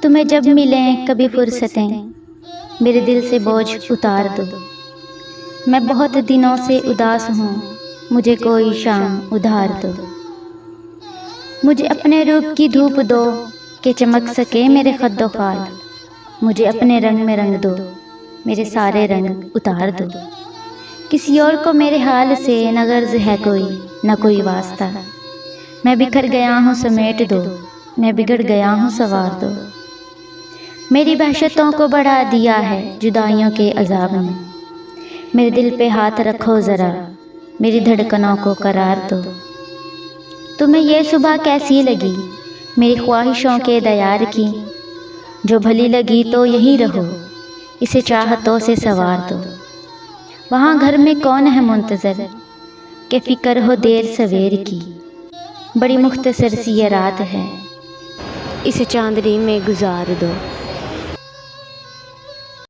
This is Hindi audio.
तुम्हें जब मिलें कभी फुर्सतें, मेरे दिल से बोझ उतार दो। मैं बहुत दिनों से उदास हूँ, मुझे कोई शाम उधार दो। मुझे अपने रूप की धूप दो कि चमक सके मेरे खद्दो खाल। मुझे अपने रंग में रंग दो, मेरे सारे रंग उतार दो। किसी और को मेरे हाल से न गर्ज है कोई, न कोई वास्ता। मैं बिखर गया हूँ समेट दो, मैं बिगड़ गया हूँ सवार दो। मेरी वहशतों को बढ़ा दिया है जुदाइयों के अजाब ने। मेरे दिल पे हाथ रखो ज़रा, मेरी धड़कनों को करार दो। तुम्हें ये सुबह कैसी लगी मेरी ख्वाहिशों के दयार की? जो भली लगी तो यहीं रहो, इसे चाहतों से सवार दो। वहाँ घर में कौन है मुंतज़र कि फ़िक्र हो देर सवेर की? बड़ी मुख्तसर सी ये रात है, इसे चांदनी में गुजार दो।